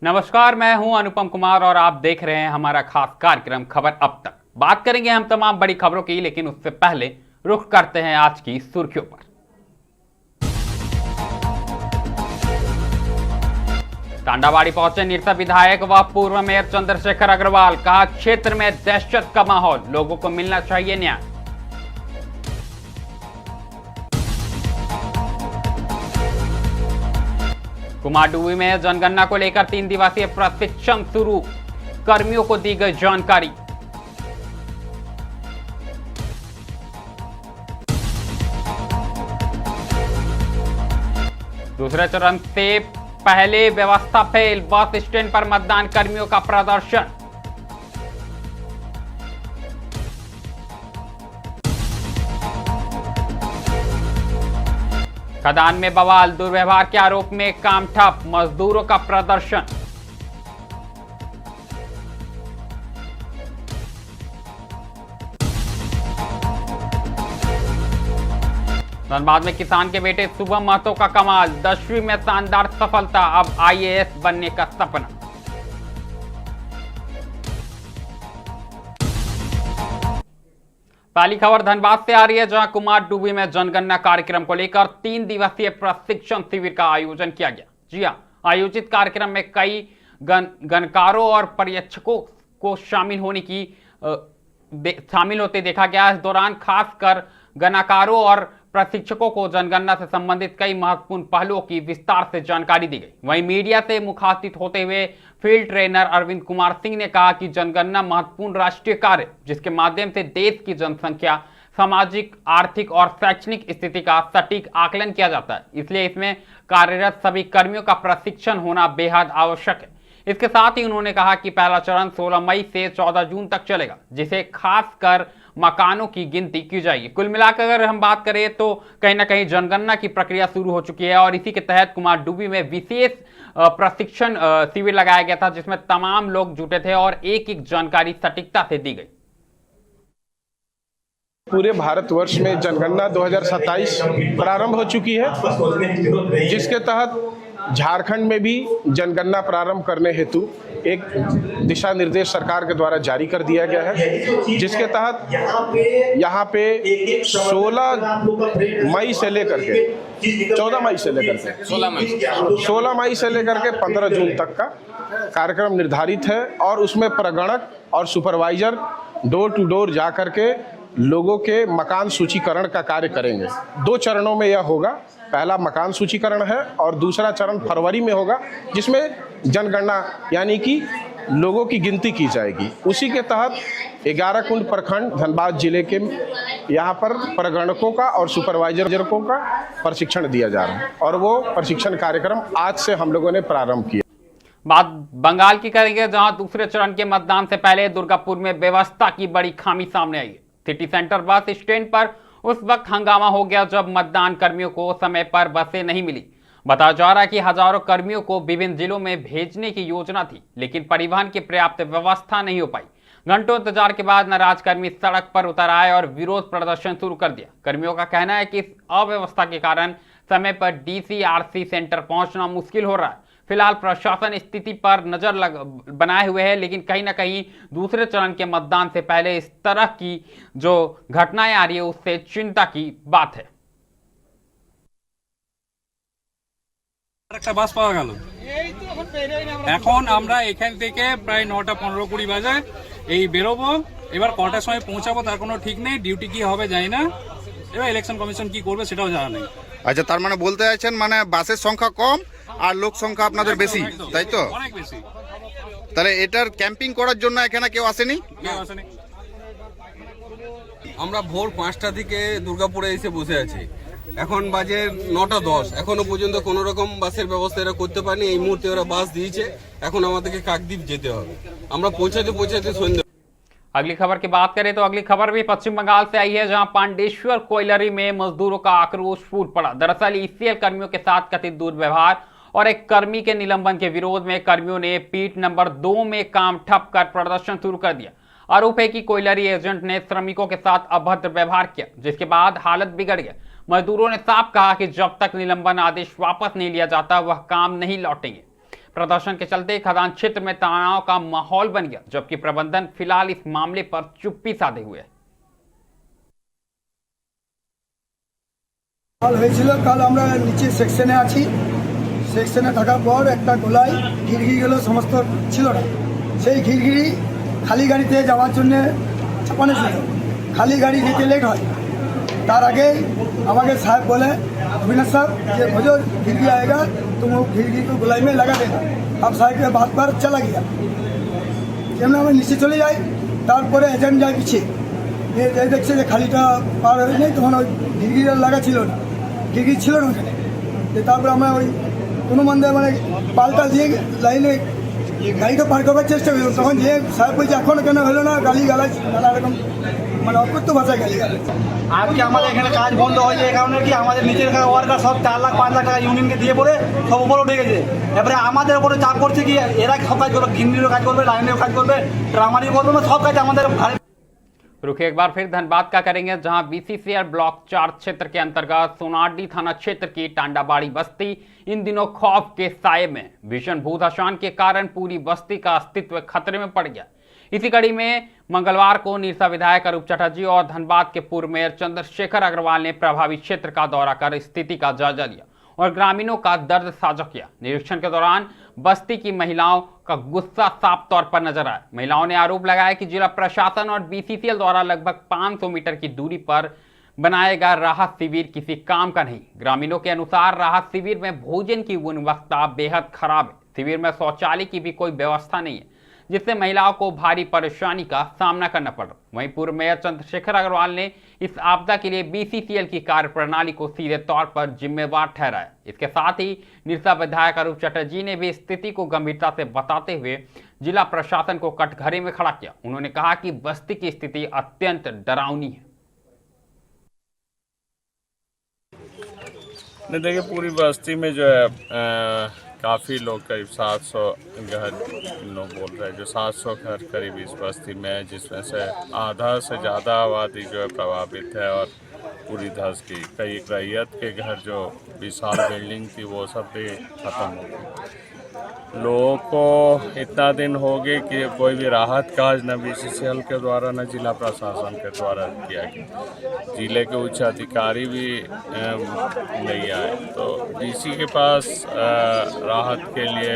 नमस्कार, मैं हूं अनुपम कुमार और आप देख रहे हैं हमारा खास कार्यक्रम खबर अब तक। बात करेंगे हम तमाम बड़ी खबरों की, लेकिन उससे पहले रुख करते हैं आज की सुर्खियों पर। टांडावाड़ी पहुंचे निरसा विधायक व पूर्व मेयर चंद्रशेखर अग्रवाल। कहा, क्षेत्र में दहशत का माहौल, लोगों को मिलना चाहिए न्याय। कुमारडुबी में जनगणना को लेकर 3 दिवसीय प्रशिक्षण शुरू, कर्मियों को दी गई जानकारी। दूसरे चरण से पहले व्यवस्था फेल, बस स्टैंड पर मतदान कर्मियों का प्रदर्शन। खदान में बवाल, दुर्व्यवहार के आरोप में काम ठप, मजदूरों का प्रदर्शन। धनबाद में किसान के बेटे शुभम महतो का कमाल, 10वीं में शानदार सफलता, अब आईएएस बनने का सपना। पहली खबर धनबाद से आ रही है, जहां कुमारडुबी में जनगणना कार्यक्रम को लेकर 3 दिवसीय प्रशिक्षण शिविर का आयोजन किया गया। जी हां, आयोजित कार्यक्रम में कई गणकारों और पर्यवेक्षकों को शामिल होते देखा गया। इस दौरान खासकर गणकारों और प्रशिक्षकों को जनगणना से संबंधित कई महत्वपूर्ण पहलुओं की विस्तार से जानकारी दी गई। वहीं मीडिया से मुखातिब होते हुए फील्ड ट्रेनर अरविंद कुमार सिंह ने कहा कि जनगणना महत्वपूर्ण राष्ट्रीय कार्य, जिसके माध्यम से देश की जनसंख्या, सामाजिक, आर्थिक और शैक्षणिक स्थिति का सटीक आकलन किया जाता है। इसलिए इसमें कार्यरत सभी कर्मियों का प्रशिक्षण होना बेहद आवश्यक है। इसके साथ ही उन्होंने कहा कि पहला चरण 16 मई से 14 जून तक चलेगा, जिसे खासकर मकानों की गिनती की जाएगी। कुल मिलाकर अगर हम बात करें तो कहीं ना कहीं जनगणना की प्रक्रिया शुरू हो चुकी है और इसी के तहत कुमारडुबी में विशेष प्रशिक्षण शिविर लगाया गया था, जिसमें तमाम लोग जुटे थे और एक एक जानकारी सटीकता से दी गई। पूरे भारतवर्ष में जनगणना 2027 प्रारंभ हो चुकी है, जिसके तहत झारखंड में भी जनगणना प्रारंभ करने हेतु एक दिशा निर्देश सरकार के द्वारा जारी कर दिया गया है, जिसके तहत यहाँ पे 16 मई से लेकर के 14 मई से लेकर के 16 मई से लेकर के 15 जून तक का कार्यक्रम निर्धारित है और उसमें प्रगणक और सुपरवाइजर डोर टू डोर जा करके लोगों के मकान सूचीकरण का कार्य करेंगे। 2 चरणों में यह होगा। पहला मकान सूचीकरण है और दूसरा चरण फरवरी में होगा, जिसमें जनगणना यानी कि लोगों की गिनती की जाएगी। उसी के तहत 11 कुंड प्रखंड धनबाद जिले के यहाँ पर प्रगणकों का और सुपरवाइजरों का प्रशिक्षण दिया जा रहा है और वो प्रशिक्षण कार्यक्रम आज से हम लोगों ने प्रारंभ किया। बात बंगाल की करेंगे, जहां दूसरे चरण के मतदान से पहले दुर्गापुर में व्यवस्था की बड़ी खामी सामने आई है। सिटी सेंटर बस स्टैंड पर उस वक्त हंगामा हो गया जब मतदान कर्मियों को समय पर बसें नहीं मिली। बताया जा रहा है कि हजारों कर्मियों को विभिन्न जिलों में भेजने की योजना थी, लेकिन परिवहन की पर्याप्त व्यवस्था नहीं हो पाई। घंटों इंतजार के बाद नाराज कर्मी सड़क पर उतर आए और विरोध प्रदर्शन शुरू कर दिया। कर्मियों का कहना है कि इस अव्यवस्था के कारण समय पर डीसीआरसी सेंटर पहुंचना मुश्किल हो रहा है। फिलहाल प्रशासन स्थिति पर नजर बनाए हुए है, लेकिन कहीं ना कहीं दूसरे चरण के मतदान से पहले इस तरह की जो घटनाएं आ रही है उससे चिंता की बात है। একটা বাস পাওয়া গেল। এখন আমরা এখান থেকে প্রায় 9টা 15-20 বাজে এই বেরোবো। এবার কটার সময় পৌঁছাবো তার কোনো ঠিক নেই, ডিউটি কি হবে জানি না, এবার ইলেকশন কমিশন কি করবে সেটাও জানা নেই। আচ্ছা, তার মানে বলতে চাইছেন মানে বাসের সংখ্যা কম আর লোক সংখ্যা আপনাদের বেশি, তাই তো? অনেক বেশি। তাহলে এটার ক্যাম্পিং করার জন্য এখানে কেউ আসেনি? কেউ আসেনি। আমরা ভোর 5টা থেকে দুর্গাপুরে এসে বসে আছি, এখন বাজে 9টা 10, এখনো পর্যন্ত কোনো রকম বাসের ব্যবস্থা এরা করতে পারেনি। এই মুহূর্তে ওরা বাস দিয়েছে, এখন আমাদেরকে কাকদ্বীপ যেতে হবে। আমরা পৌঁছাতে সন্ধ্যে। अगली खबर की बात करें तो अगली खबर भी पश्चिम बंगाल से आई है, जहां पांडेश्वर कोयलरी में मजदूरों का आक्रोश फूट पड़ा। दरअसल ईसीएल कर्मियों के साथ कथित दुर्व्यवहार और एक कर्मी के निलंबन के विरोध में कर्मियों ने पीट नंबर 2 में काम ठप कर प्रदर्शन शुरू कर दिया। आरोप है कि कोयलरी एजेंट ने श्रमिकों के साथ अभद्र व्यवहार किया, जिसके बाद हालत बिगड़ गया। मजदूरों ने साफ कहा कि जब तक निलंबन आदेश वापस नहीं लिया जाता वह काम नहीं लौटेंगे। प्रदर्शन के चलते खदान क्षेत्र में तनाव का माहौल बन गया, जबकि प्रबंधन फिलहाल इस मामले पर चुप्पी साधे हुए है। কাল আমরা নিচে সেকশনে আছি, সেকশনে থাকার পর একটা গোলায় ঘিরঘিরিগুলো সমস্ত ছিল না, সেই ঘিরঘিরি খালি গাড়িতে যাওয়ার জন্য চাপানো ছিল। খালি গাড়ি যেতে লেট হয়, তার আগে আমাকে साहब बोले अविनाश साहब ये वो जो घिरघिरी आएगा तुम वो घिरघिरी को गोलाई में लगा देना। अब साहब के बात पर चला गया, যেমন আমরা নিচে চলে যাই, তারপরে এজেন্ট যায় পিছিয়ে দেখছে যে খালিটা পার হয়ে নেই, তখন ওই ঘিরঘিরি লাগা ছিল না, ঘিরঘিরি ছিল না ওখানে। তারপরে আমরা ওই কোনো মন্দে মানে পাল্টা দিয়ে লাইনে গাড়িটা পার করবার চেষ্টা করলাম, তখন যে সাহেব বলছে এখনও কেন হলো না, গালি গালাজ নানা রকম মানে অকথ্য ভাষায় গালি গালাজ। আজকে আমাদের এখানে কাজ বন্ধ হয়েছে এই কারণে কি আমাদের নিচের ওয়ার্কার সব 4 লাখ 5 লাখ টাকা ইউনিয়নকে দিয়ে পড়ে সব উপরে উঠে গেছে। এবারে আমাদের উপরে চাপ করছে কি এরা সব কাজ করবে, ঘিন্নিরও কাজ করবে, লাইনেরও কাজ করবে, ড্রামারিও করবে, সব काज আমাদের ঘাড়ে। रुखिए एक बार फिर धनबाद का करेंगे, जहां बीसीसीएल ब्लॉक 4 क्षेत्र के अंतर्गत सोनाडी थाना क्षेत्र की टांडाबाड़ी बस्ती इन दिनों खौफ के साये में। भीषण भूधसान के कारण पूरी बस्ती का अस्तित्व खतरे में पड़ गया। इसी कड़ी में मंगलवार को निरसा विधायक अरूप चटर्जी और धनबाद के पूर्व मेयर चंद्रशेखर अग्रवाल ने प्रभावित क्षेत्र का दौरा कर स्थिति का जायजा लिया और ग्रामीणों का दर्द साझा किया। निरीक्षण के दौरान बस्ती की महिलाओं का गुस्सा साफ तौर पर नजर आया। महिलाओं ने आरोप लगाया कि जिला प्रशासन और बीसीसीएल द्वारा लगभग 500 मीटर की दूरी पर बनाया गया राहत शिविर किसी काम का नहीं। ग्रामीणों के अनुसार राहत शिविर में भोजन की गुणवत्ता बेहद खराब है। शिविर में शौचालय की भी कोई व्यवस्था नहीं है, जिससे महिलाओं को भारी परेशानी का सामना करना पड़ रहा। वहीं पूर्व मेयर चंद्रशेखर अग्रवाल ने इस आपदा के लिए बीसीसीएल की कार्यप्रणाली को सीधे तौर पर जिम्मेवार ठहराया। इसके साथ ही निरसा विधायक अरूप चटर्जी ने भी स्थिति को गंभीरता से बताते हुए जिला प्रशासन को कटघरे में खड़ा किया। उन्होंने कहा कि बस्ती की स्थिति अत्यंत डरावनी है। देखिए, पूरी बस्ती में जो है काफ़ी लोग, करीब 700 घर लोग बोल रहे हैं, जो 700 घर करीब इस बस्ती में है, जिसमें से आधा से ज़्यादा आबादी जो है प्रभावित है और पूरी धंस गई। कई रैयत के घर जो विशाल बिल्डिंग थी वो सब भी ख़त्म हो गई। लोगों को इतना दिन हो गए कि कोई भी राहत काज न बीसीसीएल के द्वारा न जिला प्रशासन के द्वारा किया गया। जिले के उच्च अधिकारी भी नहीं आए, तो डीसी के पास राहत के लिए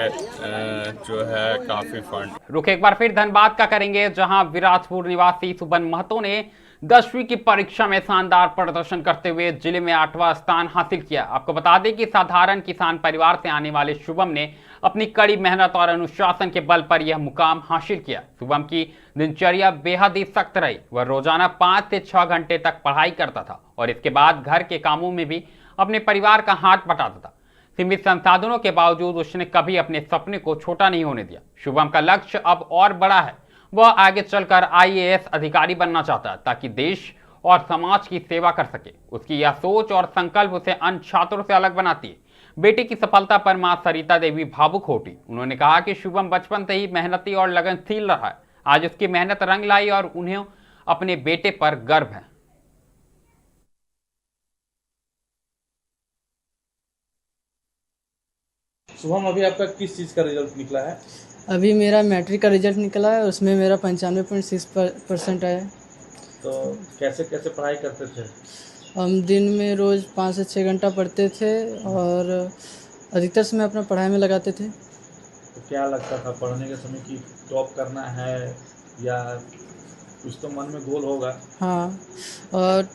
जो है काफ़ी फंड। रुख एक बार फिर धनबाद का करेंगे, जहां विराजपुर निवासी सुबन महतो ने 10वीं की परीक्षा में शानदार प्रदर्शन करते हुए जिले में 8वां स्थान हासिल किया। आपको बता दें कि साधारण किसान परिवार से आने वाले शुभम ने अपनी कड़ी मेहनत और अनुशासन के बल पर यह मुकाम हासिल किया। शुभम की दिनचर्या बेहद ही सख्त रही। वह रोजाना 5 से 6 घंटे तक पढ़ाई करता था और इसके बाद घर के कामों में भी अपने परिवार का हाथ बटाता था। सीमित संसाधनों के बावजूद उसने कभी अपने सपने को छोटा नहीं होने दिया। शुभम का लक्ष्य अब और बड़ा है। वह आगे चलकर IAS अधिकारी बनना चाहता है, ताकि देश और समाज की सेवा कर सके। उसकी यह सोच और संकल्प उसे अन्य छात्रों से अलग बनाती है। बेटे की सफलता पर मां सरिता देवी भावुक हो उठी। उन्होंने कहा कि शुभम बचपन से ही मेहनती और लगनशील रहा है। आज उसकी मेहनत रंग लाई और उन्हें अपने बेटे पर गर्व है। शुभम, अभी आपका किस चीज़ का रिजल्ट निकला है? अभी मेरा मैट्रिक का रिजल्ट निकला है, उसमें मेरा 95.6% आया। तो कैसे कैसे पढ़ाई करते थे? हम दिन में रोज़ 5 से 6 घंटा पढ़ते थे और अधिकतर समय अपना पढ़ाई में लगाते थे। तो क्या लगता था पढ़ने के समय कि टॉप करना है, या कुछ तो मन में गोल होगा? हाँ, और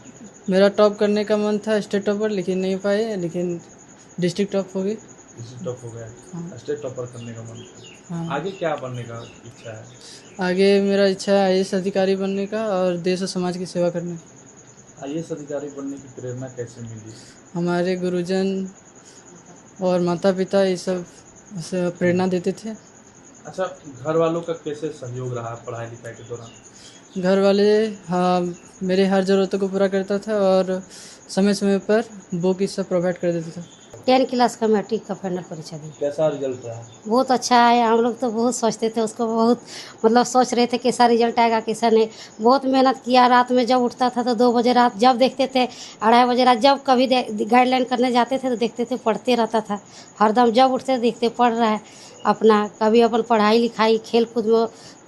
मेरा टॉप करने का मन था, स्टेट टॉपर, लेकिन नहीं पाए, लेकिन डिस्ट्रिक्ट टॉप हो गई। डिस्ट्रिक्ट टॉप हो गया। हाँ। स्टेट टॉपर करने का मन था। हाँ। आगे क्या बनने का इच्छा है? आगे मेरा इच्छा है IAS अधिकारी बनने का और देश और समाज की सेवा करने का। IAS अधिकारी बनने की प्रेरणा कैसे मिली? हमारे गुरुजन और माता पिता ये सब प्रेरणा देते थे। अच्छा, घर वालों का कैसे सहयोग रहा पढ़ाई लिखाई के दौरान? घर वाले हाँ मेरे हर ज़रूरतों को पूरा करता था और समय समय पर बुक ये सब प्रोवाइड कर देता था। 10 क्लास का मैट्रिक का फाइनल परीक्षा दी। कैसा रिजल्ट रहा? बहुत अच्छा है। हम लोग तो बहुत सोचते थे उसको, बहुत मतलब सोच रहे थे कैसा रिजल्ट आएगा कैसा नहीं। बहुत मेहनत किया। रात में जब उठता था तो 2 बजे रात, जब देखते थे 2:30 बजे रात, जब कभी गाइडलाइन करने जाते थे तो देखते थे पढ़ते रहता था हरदम। जब उठते देखते पढ़ रहा है। अपना कभी अपन पढ़ाई लिखाई खेल कूद में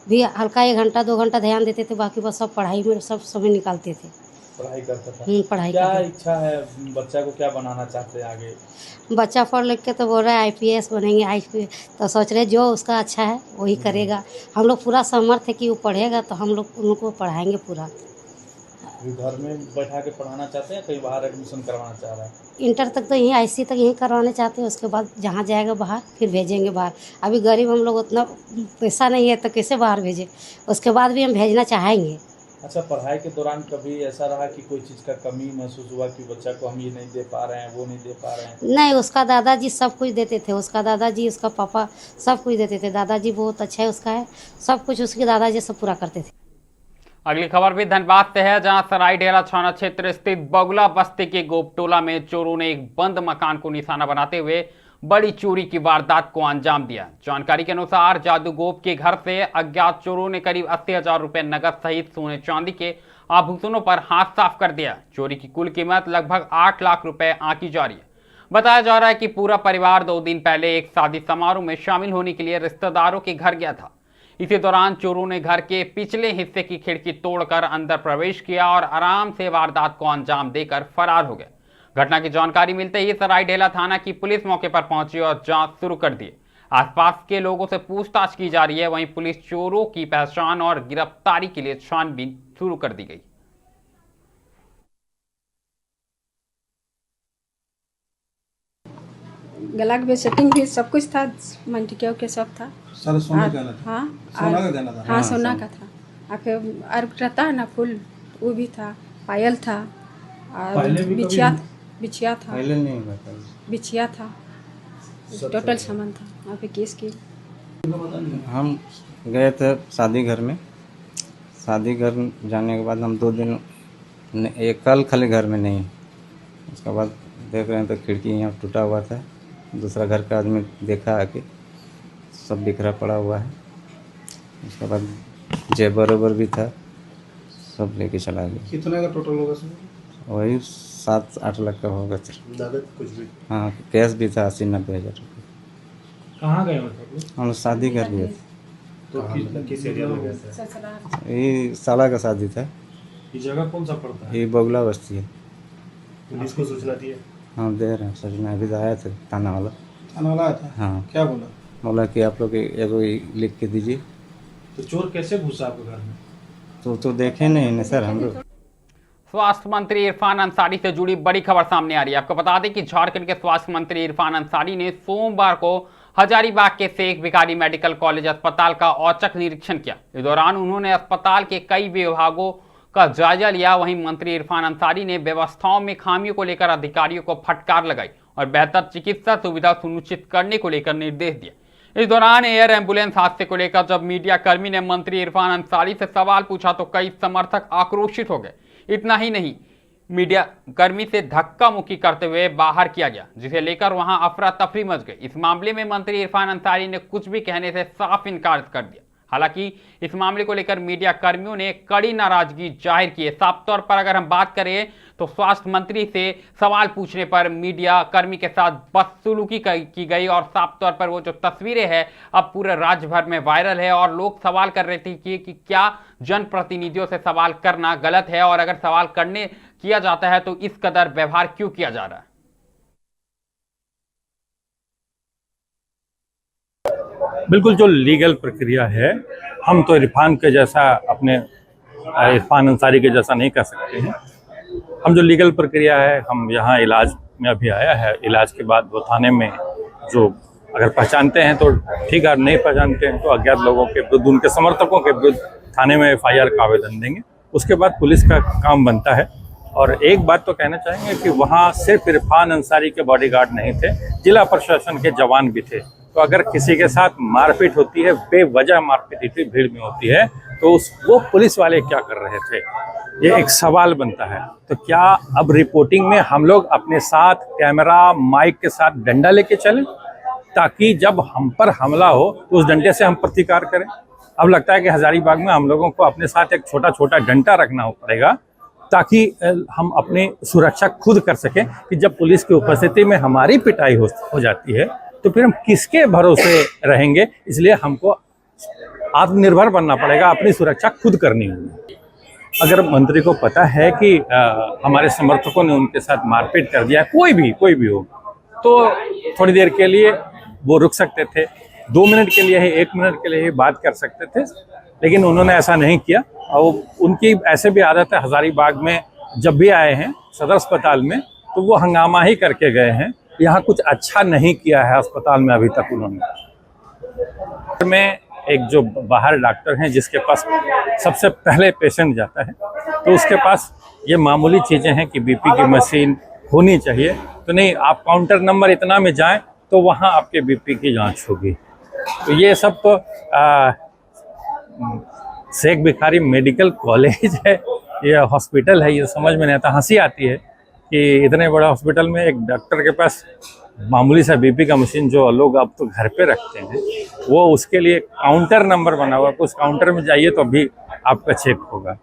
भी हल्का 1 घंटा 2 घंटा ध्यान देते थे, बाकी बस सब पढ़ाई में सब समय निकालते थे। पढ़ाई करता था। पढ़ाई क्या करते इच्छा है, बच्चा को क्या बनाना चाहते हैं आगे? बच्चा पढ़ लिख के तो बोल रहा है IPS बनेंगे, IPS तो सोच रहे जो उसका अच्छा है वही करेगा। हम लोग पूरा समर्थ है कि वो पढ़ेगा तो हम लोग उनको पढ़ाएंगे पूरा। घर में बैठा के पढ़ाना चाहते हैं, कहीं बाहर एडमिशन करवाना चाह रहा है? इंटर तक तो यहीं IC तक यहीं करवाने चाहते हैं, उसके बाद जहाँ जाएगा बाहर फिर भेजेंगे बाहर। अभी गरीब हम लोग, उतना पैसा नहीं है तो कैसे बाहर भेजें, उसके बाद भी हम भेजना चाहेंगे। अच्छा, पढ़ाई के दौरान कभी ऐसा रहा कि कोई चीज़ का कमी महसूस हुआ कि बच्चा को हम ये नहीं दे पा रहे हैं, वो नहीं दे पा रहे हैं? नहीं, उसका दादाजी सब कुछ देते थे, उसका दादाजी उसका पापा सब कुछ देते थे। दादाजी बहुत अच्छा है, उसका है सब कुछ, उसके दादाजी सब पूरा करते थे। अगली खबर भी धनबाद से है, जहां सरायढेला थाना क्षेत्र स्थित बगुला बस्ती के गोपटोला में चोरों ने एक बंद मकान को निशाना बनाते हुए बड़ी चोरी की वारदात को अंजाम दिया। जानकारी के अनुसार जादू गोप के घर से अज्ञात चोरों ने करीब 80,000 रुपए नकद सहित सोने चांदी के आभूषणों पर हाथ साफ कर दिया। चोरी की कुल कीमत लगभग 8 लाख रुपए आंकी जा रही है। बताया जा रहा है कि पूरा परिवार 2 दिन पहले एक शादी समारोह में शामिल होने के लिए रिश्तेदारों के घर गया था। इसी दौरान चोरों ने घर के पिछले हिस्से की खिड़की तोड़कर अंदर प्रवेश किया और आराम से वारदात को अंजाम देकर फरार हो गए। घटना की जानकारी मिलते ही सरायढेला थाना की पुलिस मौके पर पहुंची और जांच शुरू कर दी। आसपास के लोगों से पूछताछ की जा रही है। वहीं पुलिस चोरों की पहचान और गिरफ्तारी के लिए छानबीन शुरू कर दी गई। गला के सेटिंग भी सब कुछ था, मंटिकिया के सब था। सारा सोना का था? हाँ, सोना का गहना था? हाँ, सोना का था। और फिर अर्घ रहता है ना फूल, वो भी था, पायल था और बिछिया था। पहले नहीं हुआ था, बिछिया था, टोटल सामान था। वहाँ पे केस की हम गए थे शादी घर में। शादी घर जाने के बाद हम 2 दिन एक कल खाली घर में नहीं, उसके बाद देख रहे हैं तो खिड़की यहाँ टूटा हुआ था। दूसरा घर का आदमी देखा आके, सब बिखरा पड़ा हुआ है। उसके बाद जेबर वेबर भी था, सब लेके चला गया। कितने का टोटल होगा सर? वही 7-8 लाख का होगा सर। ज़्यादा कुछ भी? हाँ, कैश भी था 80-90 हज़ार रुपये। कहाँ गए मतलब? हम शादी कर गए थे। तो किस एरिया में गए थे? ये साला का शादी था। ये जगह कौन सा पड़ता है? ये बगुला बस्ती है। पुलिस को सूचना दी है? हाँ, दे रहे हैं सूचना। अभी तो आया था थाना वाला। थाना वाला आया था? हाँ। क्या बोला? बोला कि आप लोग एगो लिख के दीजिए। तो चोर कैसे घुसा आपके घर में? तो देखे नहीं सर हम लोग। स्वास्थ्य मंत्री इरफान अंसारी से जुड़ी बड़ी खबर सामने आ रही है। आपको बता दें कि झारखंड के स्वास्थ्य मंत्री इरफान अंसारी ने सोमवार को हजारीबाग के शेख भिखारी मेडिकल कॉलेज अस्पताल का औचक निरीक्षण किया। इस दौरान उन्होंने अस्पताल के कई विभागों का जायजा लिया। वहीं मंत्री इरफान अंसारी ने व्यवस्थाओं में खामियों को लेकर अधिकारियों को फटकार लगाई और बेहतर चिकित्सा सुविधा सुनिश्चित करने को लेकर निर्देश दिए। इस दौरान एयर एम्बुलेंस हादसे को लेकर जब मीडिया कर्मी ने मंत्री इरफान अंसारी से सवाल पूछा तो कई समर्थक आक्रोशित हो गए। इतना ही नहीं, मीडिया कर्मी से धक्का मुक्की करते हुए बाहर किया गया, जिसे लेकर वहां अफरा तफरी मच गई। इस मामले में मंत्री इरफान अंसारी ने कुछ भी कहने से साफ इनकार कर दिया। हालांकि इस मामले को लेकर मीडिया कर्मियों ने कड़ी नाराजगी जाहिर की है। साफ तौर पर अगर हम बात करें तो स्वास्थ्य मंत्री से सवाल पूछने पर मीडिया कर्मी के साथ बदसलूकी की गई और साफ तौर पर वो जो तस्वीरें हैं अब पूरे राज्य भर में वायरल है और लोग सवाल कर रहे थे कि क्या जनप्रतिनिधियों से सवाल करना गलत है और अगर सवाल करने किया जाता है तो इस कदर व्यवहार क्यों किया जा रहा है। बिल्कुल जो लीगल प्रक्रिया है, हम तो इरफान के जैसा अपने इरफान अंसारी के जैसा नहीं कर सकते हैं। हम जो लीगल प्रक्रिया है, हम यहाँ इलाज में अभी आया है, इलाज के बाद वो थाने में जो अगर पहचानते हैं तो ठीक है, नहीं पहचानते हैं तो अज्ञात लोगों के विरुद्ध, उनके समर्थकों के विरुद्ध थाने में FIR का आवेदन देंगे। उसके बाद पुलिस का काम बनता है। और एक बात तो कहना चाहेंगे कि वहाँ सिर्फ इरफान अंसारी के बॉडीगार्ड नहीं थे, जिला प्रशासन के जवान भी थे। तो अगर किसी के साथ मारपीट होती है, बेवजह मारपीट इतनी भीड़ में होती है, तो वो पुलिस वाले क्या कर रहे थे, ये एक सवाल बनता है। तो क्या अब रिपोर्टिंग में हम लोग अपने साथ कैमरा माइक के साथ डंडा लेके चलें ताकि जब हम पर हमला हो तो उस डंडे से हम प्रतिकार करें? अब लगता है कि हजारीबाग में हम लोगों को अपने साथ एक छोटा छोटा डंडा रखना पड़ेगा ताकि हम अपनी सुरक्षा खुद कर सकें कि जब पुलिस की उपस्थिति में हमारी पिटाई हो जाती है तो फिर हम किसके भरोसे रहेंगे? इसलिए हमको आत्मनिर्भर बनना पड़ेगा, अपनी सुरक्षा खुद करनी होगी। अगर मंत्री को पता है कि हमारे समर्थकों ने उनके साथ मारपीट कर दिया, कोई भी हो, तो थोड़ी देर के लिए वो रुक सकते थे, 2 मिनट के लिए ही, 1 मिनट के लिए ही बात कर सकते थे, लेकिन उन्होंने ऐसा नहीं किया। और उनकी ऐसे भी आदत है, हजारीबाग में जब भी आए हैं सदर अस्पताल में, तो वो हंगामा ही करके गए हैं। यहाँ कुछ अच्छा नहीं किया है अस्पताल में अभी तक उन्होंने। में एक जो बाहर डॉक्टर हैं जिसके पास सबसे पहले पेशेंट जाता है, तो उसके पास ये मामूली चीज़ें हैं कि बीपी की मशीन होनी चाहिए, तो नहीं, आप काउंटर नंबर इतना में जाएं तो वहाँ आपके बीपी की जांच होगी। तो ये सब तो शेख भिखारी मेडिकल कॉलेज है, ये हॉस्पिटल है, ये समझ में नहीं आता। हंसी आती है कि इतने बड़ा हॉस्पिटल में एक डॉक्टर के पास मामूली सा बीपी का मशीन जो लोग अब तो घर पे रखते हैं, वो उसके लिए काउंटर नंबर बना हुआ, उस काउंटर में जाइए तो अभी आपका चेक होगा।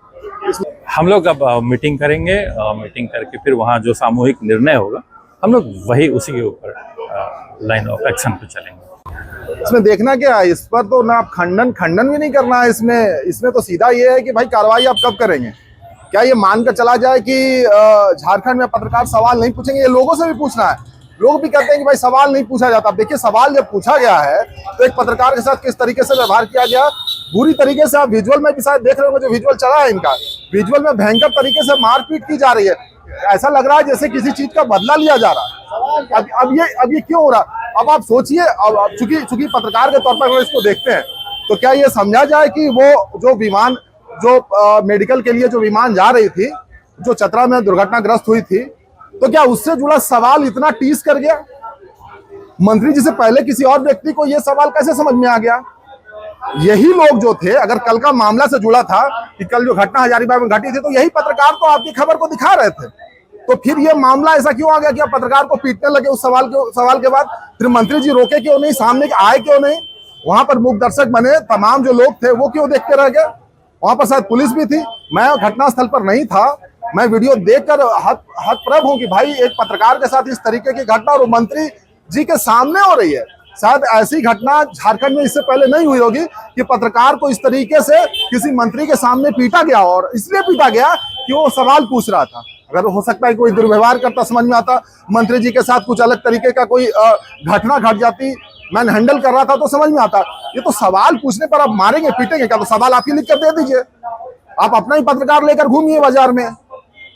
हम लोग अब मीटिंग करेंगे, मीटिंग करके फिर वहाँ जो सामूहिक निर्णय होगा हम लोग वही उसी के ऊपर लाइन ऑफ एक्शन पे चलेंगे। इसमें देखना क्या है, इस पर तो ना आप खंडन भी नहीं करना है। इसमें तो सीधा ये है कि भाई कार्रवाई आप कब करेंगे। क्या ये मान कर चला जाए कि झारखंड में पत्रकार सवाल नहीं पूछेंगे? ये लोगों से भी पूछना है। लोग भी कहते हैं कि भाई सवाल नहीं पूछा जाता। अब देखिए, सवाल जब पूछा गया है तो एक पत्रकार के साथ किस तरीके से व्यवहार किया गया, बुरी तरीके से। आप विजुअल में भी शायद देख रहे होंगे, जो विजुअल चला है इनका, विजुअल में भयंकर तरीके से मारपीट की जा रही है। ऐसा लग रहा है जैसे किसी चीज का बदला लिया जा रहा है। अब ये क्यों हो रहा? अब आप सोचिए, अब चूंकि पत्रकार के तौर पर अगर इसको देखते हैं तो क्या ये समझा जाए कि वो जो विमान, जो मेडिकल के लिए जो विमान जा रही थी, जो चतरा में दुर्घटनाग्रस्त हुई थी, तो क्या उससे जुड़ा सवाल इतना टीस कर गया? मंत्री जी से पहले किसी और व्यक्ति को यह सवाल कैसे समझ में आ गया? यही लोग जो थे, अगर कल का मामला से जुड़ा था कि कल जो घटना हजारीबाग में घटी थी, तो यही पत्रकार तो आपकी खबर को दिखा रहे थे। तो फिर ये मामला ऐसा क्यों आ गया कि आप पत्रकार को पीटने लगे उस सवाल के बाद? फिर मंत्री जी रोके क्यों नहीं, सामने आए क्यों नहीं? वहां पर मूक दर्शक बने तमाम जो लोग थे वो क्यों देखते रह गए? वहां पर शायद पुलिस भी थी। मैं घटनास्थल पर नहीं था, मैं वीडियो देखकर हतप्रभ हूं कि भाई एक पत्रकार के साथ इस तरीके की घटना और मंत्री जी के सामने हो रही है। शायद ऐसी घटना झारखंड में इससे पहले नहीं हुई होगी कि पत्रकार को इस तरीके से किसी मंत्री के सामने पीटा गया, और इसलिए पीटा गया कि वो सवाल पूछ रहा था। अगर हो सकता है कोई दुर्व्यवहार करता, समझ में आता, मंत्री जी के साथ कुछ अलग तरीके का कोई घटना घट जाती, मैन हैंडल कर रहा था तो समझ में आता। ये तो सवाल पूछने पर आप मारेंगे पीटेंगे क्या? तो सवाल आप ही लिख कर दे दीजिए, आप अपना ही पत्रकार लेकर घूमिए बाजार में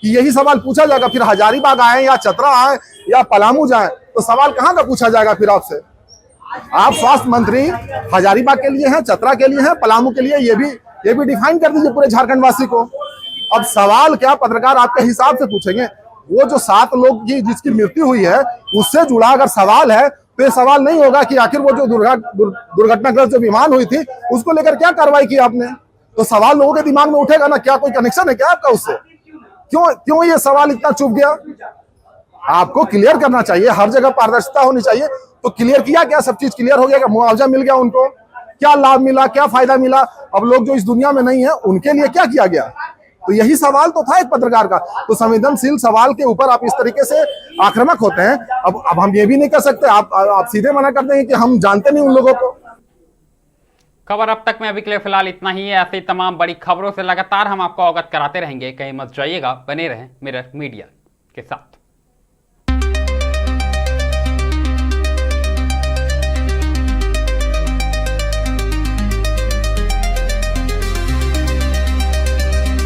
कि यही सवाल पूछा जाएगा। फिर हजारीबाग आए या चतरा आए या पलामू जाए तो सवाल कहाँ का पूछा जाएगा फिर आपसे? आप स्वास्थ्य मंत्री हजारीबाग के लिए हैं, चतरा के लिए हैं, पलामू के लिए, ये भी डिफाइन कर दीजिए पूरे झारखंड वासी को। अब सवाल क्या पत्रकार आपके हिसाब से पूछेंगे? वो जो 7 लोग की जिसकी मृत्यु हुई है उससे जुड़ा अगर सवाल है तो ये सवाल नहीं होगा कि आखिर वो जो दुर्घटनाग्रस्त जो विमान हुई थी उसको लेकर क्या कार्रवाई की आपने? तो सवाल लोगों के दिमाग में उठेगा ना, क्या कोई कनेक्शन है क्या आपका उससे? क्यों ये सवाल इतना चुप गया? आपको क्लियर करना चाहिए, हर जगह पारदर्शिता होनी चाहिए। तो क्लियर किया क्या? सब चीज क्लियर हो गया क्या? मुआवजा मिल गया उनको? क्या लाभ मिला, क्या फायदा मिला? अब लोग जो इस दुनिया में नहीं है उनके लिए क्या किया गया? तो यही सवाल तो था एक पत्रकार का। तो संवेदनशील सवाल के ऊपर आप इस तरीके से आक्रामक होते हैं। अब हम ये भी नहीं कर सकते, आप सीधे मना कर देंगे कि हम जानते नहीं उन लोगों को। खबर अब तक में अभी के लिए फिलहाल इतना ही है। ऐसी तमाम बड़ी खबरों से लगातार हम आपको अवगत कराते रहेंगे। कहीं मत जाइएगा, बने रहें मिरर मीडिया के साथ।